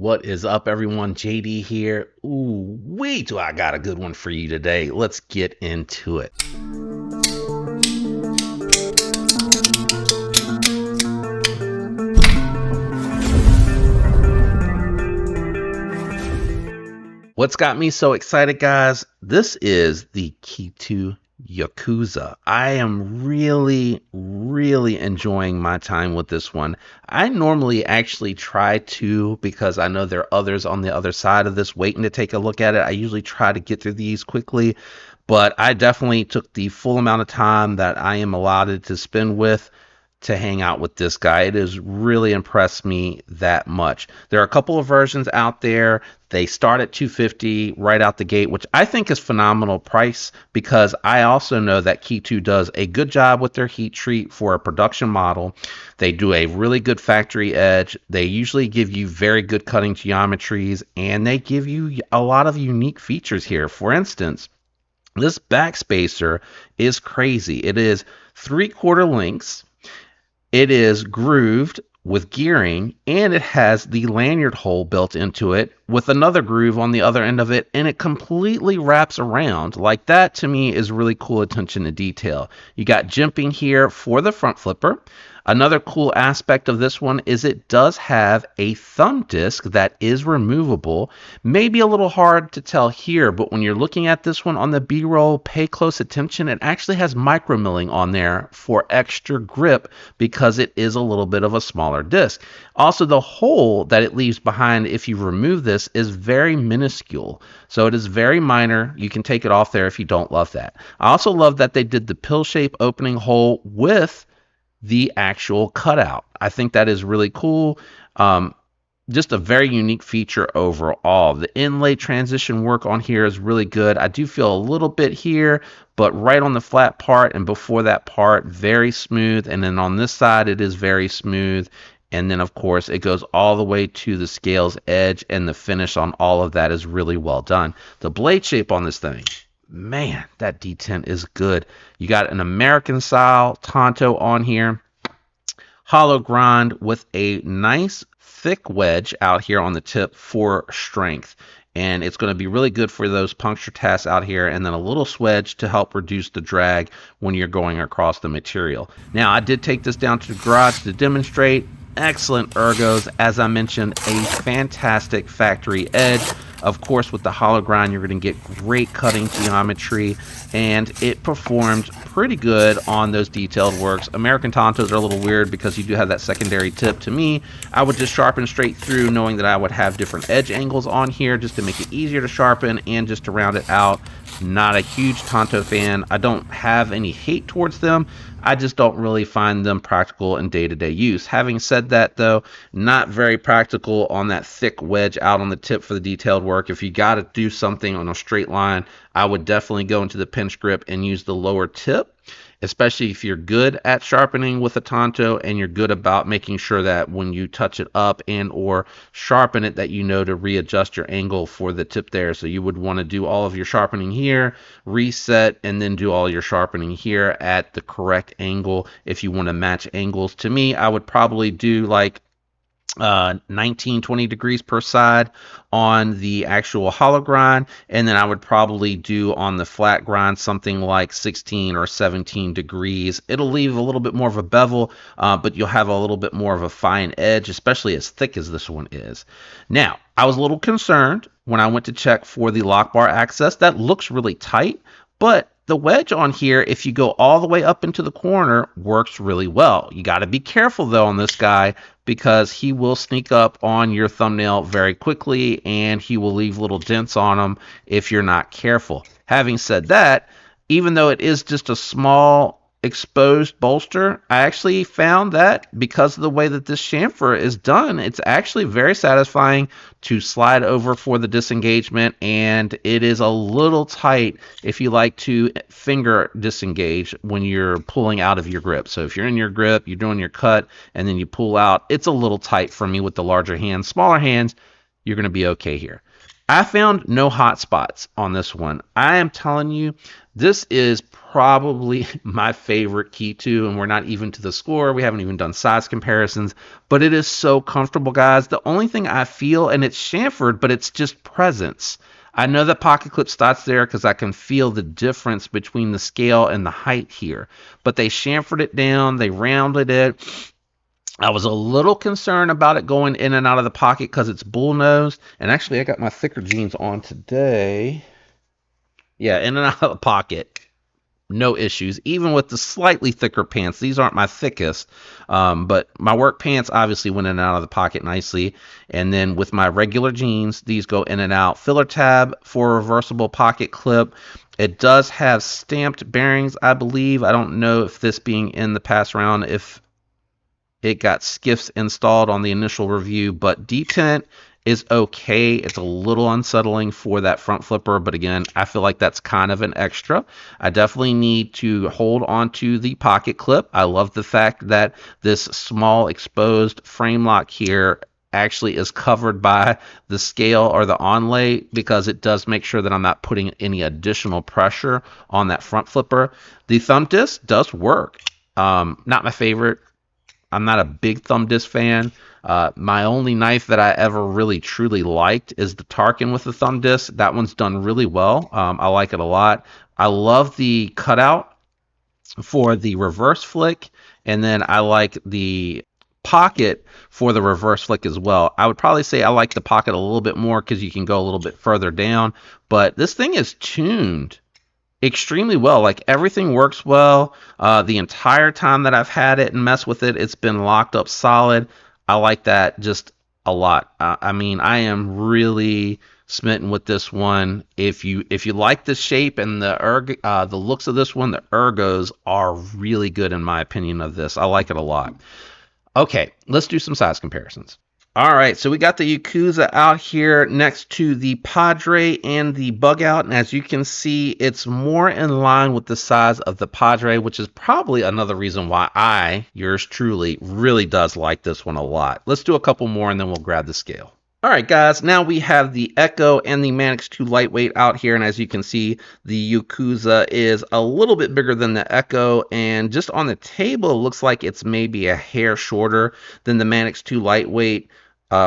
What is up, everyone? JD here. Ooh, wait till I got a good one for you today. Let's get into it. What's got me so excited, guys? This is the Ketuo Yakuza. I am really enjoying my time with this one. I normally actually try to, because I know there are others on the other side of this waiting to take a look at it. I usually try to get through these quickly, but I definitely took the full amount of time that I am allotted to spend with to hang out with this guy. It has really impressed me that much. There are a couple of versions out there. They start at $250 right out the gate, which I think is phenomenal price, because I also know that Ketuo does a good job with their heat treat for a production model. They do a really good factory edge. They usually give you very good cutting geometries, and they give you a lot of unique features here. For instance, this backspacer is crazy. It is 3/4 lengths. It is grooved with gearing, and it has the lanyard hole built into it with another groove on the other end of it, and it completely wraps around. Like, that to me is really cool attention to detail. You got jimping here for the front flipper. Another cool aspect of this one is it does have a thumb disc that is removable. Maybe a little hard to tell here, but when you're looking at this one on the B-roll, pay close attention. It actually has micro milling on there for extra grip because it is a little bit of a smaller disc. Also, the hole that it leaves behind if you remove this is very minuscule, so it is very minor. You can take it off there if you don't love that. I also love that they did the pill shape opening hole with the actual cutout. I think that is really cool. Just a very unique feature overall. The inlay transition work on here is really good. I do feel a little bit here, but right on the flat part and before that part, very smooth. And then on this side, it is very smooth. And then, of course, it goes all the way to the scales edge, and the finish on all of that is really well done. The blade shape on this thing, man, that detent is good. You got an American style Tonto on here. Hollow grind with a nice thick wedge out here on the tip for strength. And it's going to be really good for those puncture tests out here, and then a little swedge to help reduce the drag when you're going across the material. Now, I did take this down to the garage to demonstrate. Excellent ergos. As I mentioned, a fantastic factory edge. Of course, with the hollow grind, you're going to get great cutting geometry, and it performed pretty good on those detailed works. American Tontos are a little weird because you do have that secondary tip. To me, I would just sharpen straight through, knowing that I would have different edge angles on here just to make it easier to sharpen and just to round it out. Not a huge Tonto fan. I don't have any hate towards them. I just don't really find them practical in day-to-day use. Having said that, though, not very practical on that thick wedge out on the tip for the detailed work. If you got to do something on a straight line, I would definitely go into the pinch grip and use the lower tip, especially if you're good at sharpening with a Tonto and you're good about making sure that when you touch it up and or sharpen it, that you know to readjust your angle for the tip there. So you would want to do all of your sharpening here, reset, and then do all your sharpening here at the correct angle if you want to match angles. To me, I would probably do like 19-20 degrees per side on the actual hollow grind, and then I would probably do on the flat grind something like 16 or 17 degrees. It'll leave a little bit more of a bevel, but you'll have a little bit more of a fine edge, especially as thick as this one is. Now, I was a little concerned when I went to check for the lock bar access. That looks really tight, but the wedge on here, if you go all the way up into the corner, works really well. You got to be careful, though, on this guy, because he will sneak up on your thumbnail very quickly, and he will leave little dents on them if you're not careful. Having said that, even though it is just a small exposed bolster, I actually found that because of the way that this chamfer is done, it's actually very satisfying to slide over for the disengagement, and it is a little tight if you like to finger disengage when you're pulling out of your grip. So if you're in your grip, you're doing your cut, and then you pull out, it's a little tight for me with the larger hands. Smaller hands, you're going to be okay here. I found no hot spots on this one. I am telling you, This is probably my favorite Ketuo, and we're not even to the score. We haven't even done size comparisons, but it is so comfortable, guys. The only thing I feel, and it's chamfered, but it's just presence. I know the pocket clip starts there because I can feel the difference between the scale and the height here. But they chamfered it down, they rounded it. I was a little concerned about it going in and out of the pocket because it's bull-nosed. And actually, I got my thicker jeans on today. Yeah, in and out of the pocket. No issues, even with the slightly thicker pants. These aren't my thickest, but my work pants obviously went in and out of the pocket nicely. And then with my regular jeans, these go in and out. Filler tab for a reversible pocket clip. It does have stamped bearings, I believe. I don't know if this being in the pass round, if it got skiffs installed on the initial review, but detent is okay. It's a little unsettling for that front flipper, but again, I feel like that's kind of an extra. I definitely need to hold on to the pocket clip. I love the fact that this small exposed frame lock here actually is covered by the scale or the onlay, because it does make sure that I'm not putting any additional pressure on that front flipper. The thumb disc does work. Not my favorite. I'm not a big thumb disc fan. My only knife that I ever really truly liked is the Tarkin with the thumb disc. That one's done really well. I like it a lot. I love the cutout for the reverse flick, and then I like the pocket for the reverse flick as well. I would probably say I like the pocket a little bit more because you can go a little bit further down, but this thing is tuned extremely well. Like, everything works well. The entire time that I've had it and messed with it, it's been locked up solid. I like that just a lot. I mean, I am really smitten with this one. If you like the shape and the looks of this one, the ergos are really good in my opinion of this. I like it a lot. Okay, let's do some size comparisons. All right, so we got the Yakuza out here next to the Padre and the Bug Out, and as you can see, it's more in line with the size of the Padre, which is probably another reason why yours truly, really does like this one a lot. Let's do a couple more and then we'll grab the scale. All right, guys, now we have the Echo and the Manix 2 Lightweight out here, and as you can see, the Yakuza is a little bit bigger than the Echo, and just on the table, it looks like it's maybe a hair shorter than the Manix 2 Lightweight,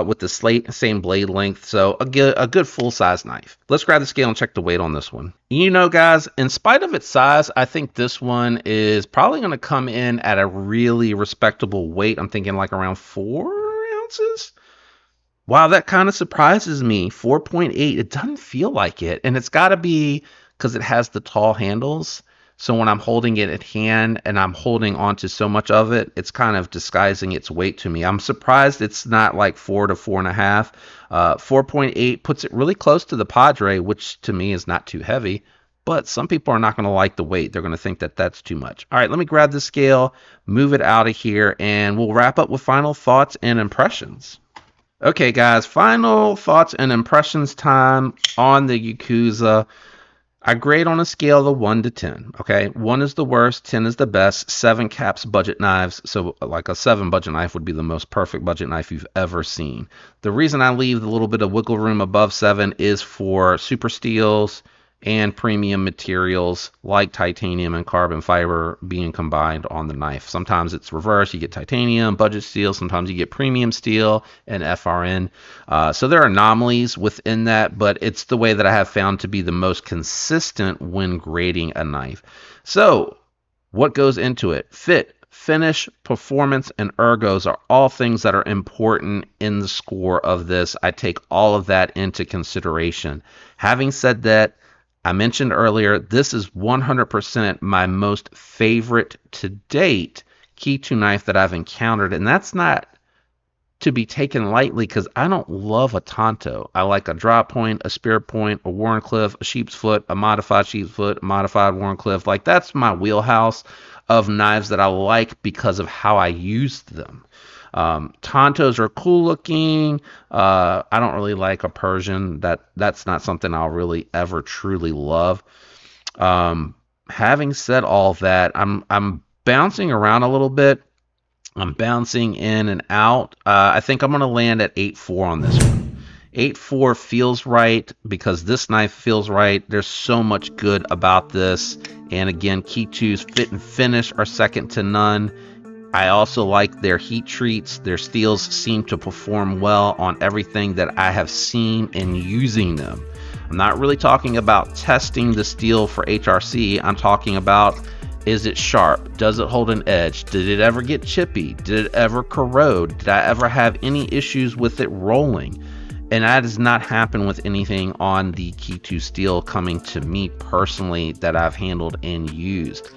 with the same blade length, so a good full-size knife. Let's grab the scale and check the weight on this one. You know, guys, in spite of its size, I think this one is probably going to come in at a really respectable weight. I'm thinking like around 4 ounces. Wow, that kind of surprises me. 4.8, it doesn't feel like it. And it's got to be because it has the tall handles. So when I'm holding it at hand and I'm holding onto so much of it, it's kind of disguising its weight to me. I'm surprised it's not like 4 to 4.5. 4.8 puts it really close to the Padre, which to me is not too heavy. But some people are not going to like the weight. They're going to think that that's too much. All right, let me grab the scale, move it out of here, and we'll wrap up with final thoughts and impressions. Okay, guys, final thoughts and impressions time on the Yakuza. I grade on a scale of 1 to 10. Okay, 1 is the worst, 10 is the best. 7 caps budget knives. So, like a 7 budget knife would be the most perfect budget knife you've ever seen. The reason I leave a little bit of wiggle room above 7 is for super steels and premium materials like titanium and carbon fiber being combined on the knife. Sometimes it's reverse. You get titanium, budget steel. Sometimes you get premium steel and FRN. So there are anomalies within that, but it's the way that I have found to be the most consistent when grading a knife. So what goes into it? Fit, finish, performance, and ergos are all things that are important in the score of this. I take all of that into consideration. Having said that, I mentioned earlier, this is 100% my most favorite to date Ketuo knife that I've encountered, and that's not to be taken lightly because I don't love a Tonto. I like a drop point, a spear point, a Wharncliffe, a sheep's foot, a modified sheep's foot, a modified Wharncliffe. Like, that's my wheelhouse of knives that I like because of how I used them. Tontos are cool looking. I don't really like a Persian. That's not something I'll really ever truly love. Having said all that, I'm bouncing around a little bit. I'm bouncing in and out. I think I'm going to land at 8.4 on this one. 8.4 feels right because this knife feels right. There's so much good about this. And again, Ketuo's fit and finish are second to none. I also like their heat treats. Their steels seem to perform well on everything that I have seen in using them. I'm not really talking about testing the steel for HRC. I'm talking about, is it sharp? Does it hold an edge? Did it ever get chippy? Did it ever corrode? Did I ever have any issues with it rolling? And that does not happen with anything on the Ketuo steel coming to me personally that I've handled and used.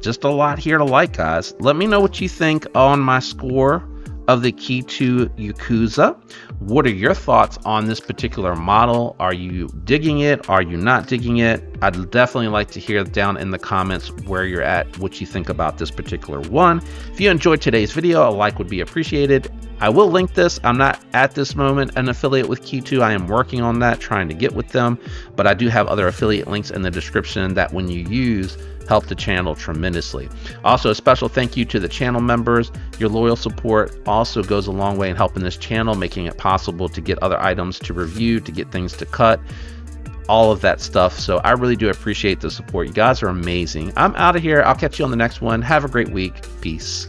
Just a lot here to like, guys. Let me know what you think on my score of the Ketuo Yakuza. What are your thoughts on this particular model? Are you digging it? Are you not digging it? I'd definitely like to hear down in the comments where you're at, what you think about this particular one. If you enjoyed today's video, a like would be appreciated. I will link this. I'm not at this moment an affiliate with Ketuo. I am working on that, trying to get with them, but I do have other affiliate links in the description that when you use, help the channel tremendously. Also, a special thank you to the channel members. Your loyal support also goes a long way in helping this channel, making it possible to get other items to review, to get things to cut, all of that stuff. So I really do appreciate the support. You guys are amazing. I'm out of here. I'll catch you on the next one. Have a great week. Peace.